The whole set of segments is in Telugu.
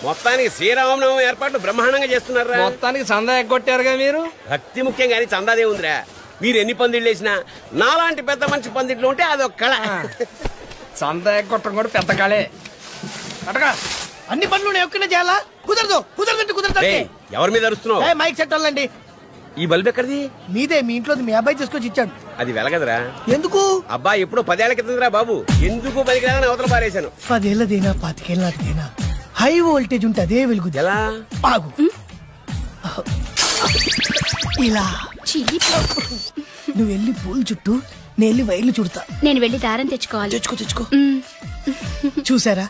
మొత్తానికి శ్రీరామనవమి ఏర్పాట్లు బ్రహ్మాండంగా చేస్తున్నారా? మొత్తానికి చందా ఎగ్గొట్టారుగా మీరు. భక్తి ముఖ్యం కానీ చందాదే ఉందిరా. మీరు ఎన్ని పందిళ్ళు వేసినా నాలాంటి పెద్ద మంచి పందిట్లు ఉంటే అదొక కళ. చందా ఎగ్గొట్టడం కూడా పెద్ద కళే. అటగా అన్ని పనులు ఒక్కనే చేయాలా? కుదరదు కుదరదంటే కుదరదు. ఎవరి మీద అరుస్తున్నావు? మైక్ సెట్ వాళ్ళండి. ఈ బల్బ్ ఎక్కడిది? మీదే, మీ ఇంట్లో మీ అబ్బాయి తీసుకొచ్చి ఇచ్చాడు. అది వెలగదరా. ఎందుకు? అబ్బా ఎప్పుడో 10 ఏళ్ల క్రితంరా బాబు. ఎందుకు పనికిరాదని అవతల పారేశాను. 10 ఏళ్ళదేనా 25 ఏళ్ళ నాటిదేనా హై వోల్టేజ్ ఉంటే అదే వెలుగు. ఎలా? ఆగు. ఇలా నువ్వు వెళ్ళి పూలు చుట్టూ, నేను వెళ్ళి వైర్లు చుడతా. నేను వెళ్ళి దారం తెచ్చుకోవాలి. తెచ్చుకో. చూసారా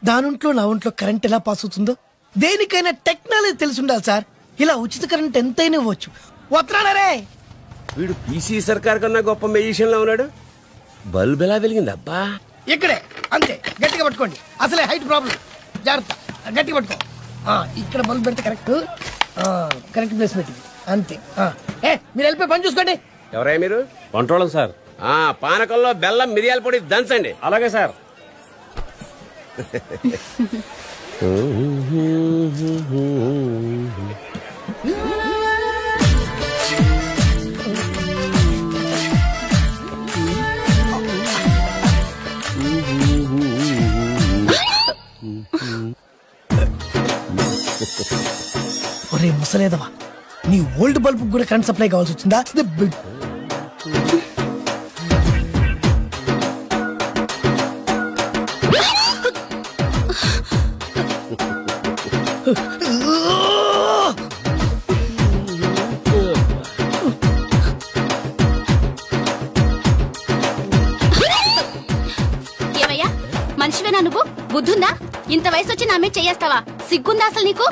దానింట్లో నా ఒంట్లో కరెంట్ ఎలా పాస్ అవుతుందో? దేనికైనా టెక్నాలజీ తెలిసి ఉండాలి సార్. ఇలా ఉచిత కరెంట్ ఎంతైనా ఇవ్వచ్చు. వస్తున్నాడే వీడు పీసీ సర్కార్ కన్నా గొప్ప మెజిషియన్ లో ఉన్నాడు. బల్బ్ ఎలా వెలిగింది అబ్బా? ఇక్కడే అంతే. గట్టిగా పట్టుకోండి, అసలే హైట్ ప్రాబ్లం. జాగ్రత్త, గట్టిగా పట్టుకో. ఇక్కడ బల్బ్ పెడితే కరెక్ట్ కరెక్ట్ ప్లేస్ పెట్టింది అంతే. మీరు వెళ్ళిపోయి పని చూసుకోండి. ఎవరయ్యా మీరు? వంటోళం సార్. పానకంలో బెల్లం మిరియాల పొడి దంచండి. అలాగే సార్. ఒరే ముసలేదవా, నీ ఓల్డ్ బల్బ్ కూడా కరెంట్ సప్లై కావాల్సి వచ్చిందా? ఏమయ్యా మనిషివేనా నువ్వు? బుద్ధుందా? ఇంత వయసు వచ్చి నా మీద చెయ్యేస్తావా? సిగ్గుందా అసలు నీకు?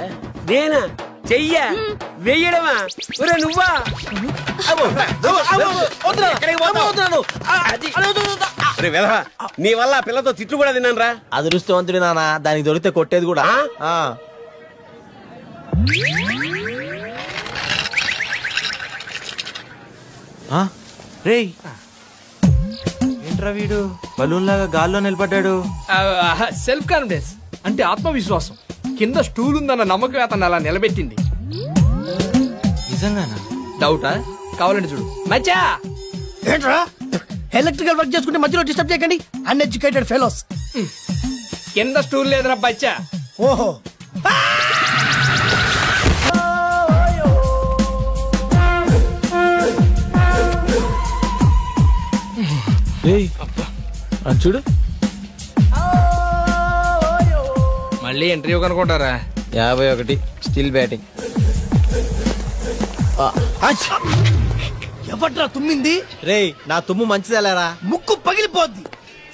నేనా చెయ్యా వెయ్యడమా? నువ్వా? నీ వల్ల పిల్లతో తిట్లు కూడా తిన్నాను రా. అదృష్టవంతుడి నాన్న, దానికి దొరికితే కొట్టేది కూడా. రేయ్ ఏంట్రా వీడు బలూన్ లాగా గాల్లో నిలబడ్డాడు? సెల్ఫ్ కాన్ఫిడెన్స్ అంటే ఆత్మవిశ్వాసం. కింద స్టూల్ ఉందన్న నమ్మకం అతను అలా నిలబెట్టింది. నిజంగానా? డౌటా? కావాలంటే చూడు. మచ్చా ఏంట్రా ఎలక్ట్రికల్ వర్క్ చేసుకుంటే మధ్యలో డిస్టర్బ్ చేయకండి. Uneducated fellows. కింద స్టూల్ లేదురా బచ్చా. ఓహో చూడు, మళ్ళీ ఇంటర్వ్యూ కనుకుంటారా? 51 స్టిల్ బ్యాటింగ్. ఎవట్రా తుమ్మింది? రేయ్ నా తుమ్ము మంచిదేలేరా. ముక్కు పగిలిపోద్ది.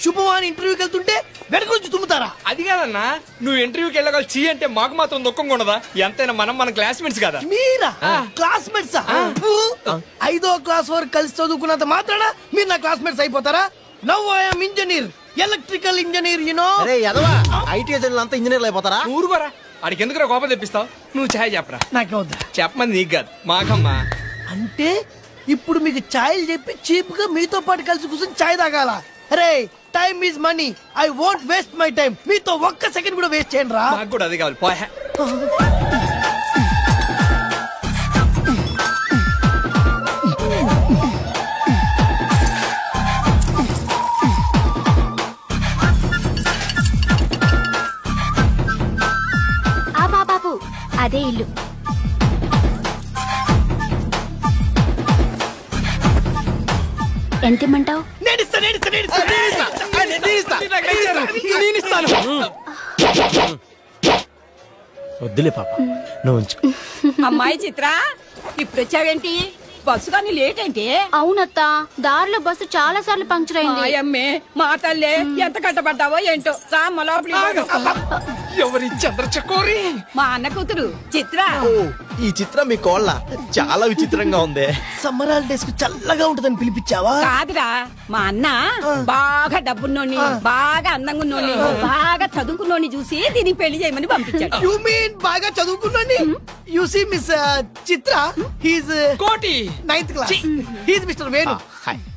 శుభవాని ఇంటర్వ్యూకి వెళ్తుంటే వెనక నుంచి తుమ్ముతారా? అది కాదన్నా, నువ్వు ఇంటర్వ్యూకి వెళ్ళగల చీ అంటే మాకు మాత్రం దుఃఖం ఉండదా? ఎంతైనా మన క్లాస్మేట్స్ కదా. మీరా క్లాస్మేట్స్? 5వ క్లాస్ వరకు కలిసి చదువుకున్నంత మాత్రాన మీరు నా క్లాస్మేట్స్ అయిపోతారా? Now I am engineer, electrical engineer. You know IT అంతా ఇంజనీర్లు అయిపోతారా? ఊరుకోరా, అడికి ఎందుకు కోపం తెప్పిస్తావు? నువ్వు ఛాయ్ చెప్పరా. నాకే వద్దా? చెప్పమంది నీకు కాదు మాకమ్మా. అంటే ఇప్పుడు మీకు ఛాయలు చెప్పి చీప్ గా మీతో పాటు కలిసి కూర్చొని ఛాయ్ తాగాల? అరే time is money, I won't waste my time. మీతో ఒక్క సెకండ్ కూడా వేస్ట్ చేయండి రా. నాకు కూడా అది కావాలి. పోయా అదే ఇల్లు. ఎంత ఇమ్మంటావు? వద్దులే పాప, నువ్వు ఉంచుకో. అమ్మాయి చిత్ర, ఇప్పుడు వచ్చావేంటి? బస్సు కానీ లేట్ ఏంటి? అవునత్త, దారిలో బస్సు చాలా సార్లు పంక్చర్ అయింది. అమ్మే మా తల్లే, ఎంత కట్టబడ్డావో ఏంటో. రా లోపలికి. ఎవరి చంద్రచకోరి? మా అన్న కూతురు చిత్ర. ఈ చిత్రం మీ కోళ్ళ చాలా విచిత్రంగా ఉంది. సమ్మర్ హాలిడేస్ కు చల్లగా ఉంటదని పిలిపించావా? కాదురా, మా అన్న బాగా డబ్బున్నోని, బాగా అందంగా ఉన్నోని, బాగా చదువుకున్నోని చూసి దీనికి పెళ్లి చేయమని పంపించాడు. యు మీన్ బాగా చదువుకున్నాండి? You see miss Chitra, he's Koti 9th class. He's mister Venu,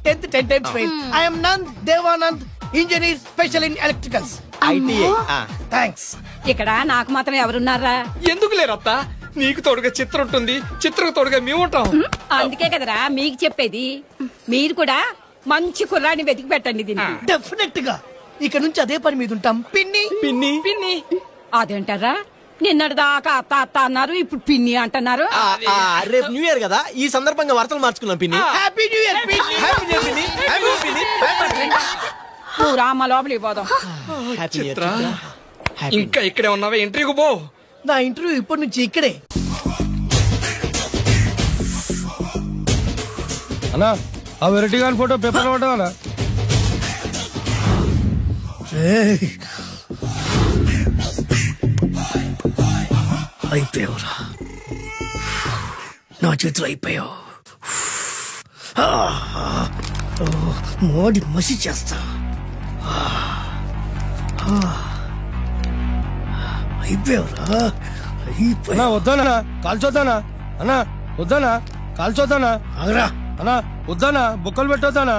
10th 10 times fail. I am Nand Devanand, engineer special in electricals. ITI. Thanks. ఇక్కడ నాకు మాత్రం ఎవరున్నారా? ఎందుకు లేరత్త? నీకు తోడుగా చిత్రం ఉంటుంది, చిత్రకు తోడుగా మేము ఉంటాం. అందుకే కదరా మీకు చెప్పేది. మీరు కూడా మంచి కుర్రాన్ని వెతికి పెట్టండి దీనికి. డెఫినెట్ గా ఇక్కడ నుంచి అదే పని మీద ఉంటాం. పిన్ని పిన్ని పిన్ని అదేంటారా? నిన్నటి దాకా అత్త అత్త అన్నారు, ఇప్పుడు పిన్ని అంటున్నారు. రేపు న్యూ ఇయర్ కదా, ఈ సందర్భంగా వార్తలు మార్చుకున్నాం పిన్ని. హ్యాపీ న్యూ ఇయర్ పిన్ని. హ్యాపీ న్యూ ఇయర్ పిన్ని. హ్యాపీ న్యూ ఇయర్ పిన్ని. నువ్వు రామ్మ లోపలికి పోదాం. హ్యాపీ న్యూ ఇయర్ చిత్ర, చిత్ర. ఇంకా ఇక్కడే ఉన్నావా? ఎంట్రీకి పో. నా ఇంటర్వ్యూ ఇప్పటి నుంచి ఇక్కడే. అన్నా ఆ వెరైటీ గాని ఫోటో పేపర్ పడ్డా? అయిపోయావురా, నా చేతులు అయిపోయావు. మోడి మసి చేస్తా. అయిపోయావురా, అన్నా వద్దానా కాల్చొద్దానా? అన్నా వద్దానా కాల్చొద్దానా? ఆగరా. అన్నా వద్దానా బొక్కలు పెట్టొద్దానా?